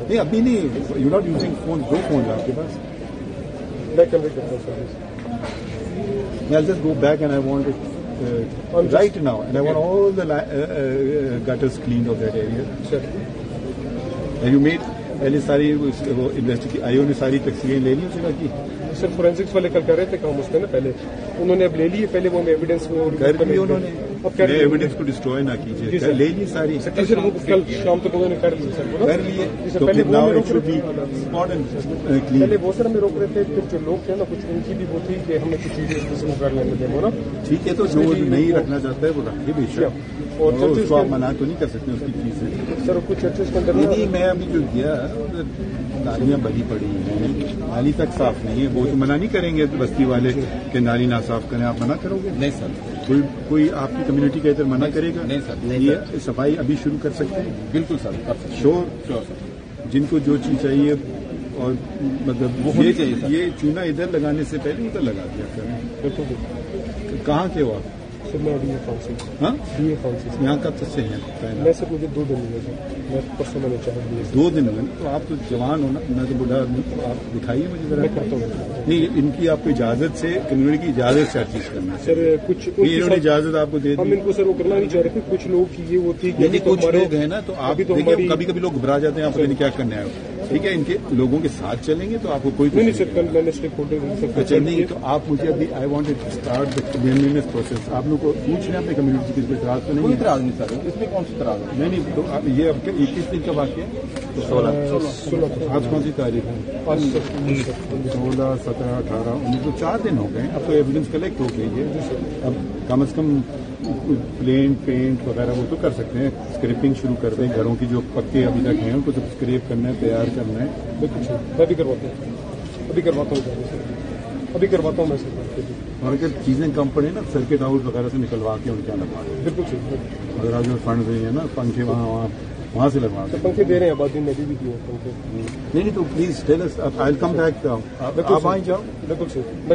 نہیں ابھی نہیں, یو ناٹ یوزنگ فون, دو فون آپ کے پاس. میں کنوے کرتا ہوں service. I'll just go back and I want it right now, and I want all the gutters cleaned of that area. Sure. And you made پہلے ساری investigation آئیو نے ساری تقسیمیں لے لی اس جگہ کی. سر فورینسکس والے کل کر رہے تھے کام اس میں نا, پہلے انہوں نے اب لے لی, پہلے وہ ایویڈینس کر لی انہوں نے. ایویڈینس کو ڈسٹروائے نہ کیجیے, لے لی ساری. سر وہ کل شام تک انہوں نے کر لی سر, کر لیے. پہلے وہ سر ہمیں روک رہے تھے, پھر جو لوگ تھے نا کچھ ان کی بھی وہ تھی کہ ہمیں کچھ چیزیں کر لیں گے نا. ٹھیک ہے, تو جو نہیں رکھنا چاہتا ہے وہ رکھے بے شک, اور اس کو آپ منع تو نہیں کر سکتے اس کی چیزیں. سر کچھ چرچز کے اندر نہیں, میں ابھی جو گیا نالیاں بھری پڑی ہیں, نالی تک صاف نہیں ہے. وہ تو منع نہیں کریں گے بستی والے کہ نالی نہ صاف کریں, آپ منع کرو گے؟ نہیں سر. کوئی آپ کی کمیونٹی کا ادھر منع کرے گا؟ نہیں سر. یہ صفائی ابھی شروع کر سکتے ہیں؟ بالکل سر. شور جن کو جو چیز چاہیے, اور مطلب یہ چونا ادھر لگانے سے پہلے ادھر لگا دیا کریں. کہاں کے ہو آپ؟ سر میں ابھی ہاں فارسی یہاں کب سے ہیں؟ میں سر مجھے 2 دن ہوئے سر, میں پرسوں میں نے چاہ دیے 2 دن ہوئے. تو آپ تو جوان ہو نا, میں تو بوڑھا آدمی, تو آپ دکھائیے مجھے ذرا. میں کرتا ہوں. نہیں, ان کی آپ کو اجازت سے, کمیونٹی کی اجازت سے ہر چیز کرنا سر. کچھ انہوں نے اجازت آپ کو دے دی, ہم ان کو سر وہ کرنا نہیں چاہ رہے تھے. کچھ لوگ کی یہ وہ تھی کہ کچھ لوگ ہیں نا, تو آپ دیکھیے کبھی کبھی لوگ گھبرا جاتے ہیں, آپ کو کیا کرنا ہے. ٹھیک ہے, ان کے لوگوں کے ساتھ چلیں گے تو آپ کو کوئی نہیں سر. کل میں نے اسٹیک ہولڈر اچھا نہیں, تو آپ مجھے ابھی I want to start the cleanliness process. آپ لوگ کو پوچھ رہے ہیں اپنے کمیونٹی کی, کوئی اعتراض تو نہیں؟ کوئی اعتراض نہیں سر, اس میں کون سی اعتراض ہے؟ نہیں نہیں, تو یہ اب 21 دن کا واقعہ ہے. 16 آج کون سی تاریخ ہے؟ 16, 17, 18, 19, تو 4 دن ہو گئے. اب تو ایویڈینس کلیکٹ ہو گئی ہے. اب کم از کم پینٹ وغیرہ وہ تو کر سکتے ہیں. اسکریپنگ شروع کر دیں, گھروں کی جو پکے ابھی تک ہیں ان کو سب اسکریپ کرنا ہے, تیار کرنا ہے. بالکل میں بھی کرواتا ہوں, ابھی کرواتا ہوں میں سر. اور اگر چیزیں کم پڑیں نا, سرکٹ آؤٹ وغیرہ سے نکلوا کے ان کے لگوا دیں. بالکل صحیح. اگر آپ جو فنڈ دیں گے نا, پنکھے وہاں سے لگوا دیں. پنکھے دے رہے ہیں, آبادی میں بھی دیے پنکھے. نہیں تو please tell us, I will come back. آپ آئیں جاؤ. بالکل صحیح.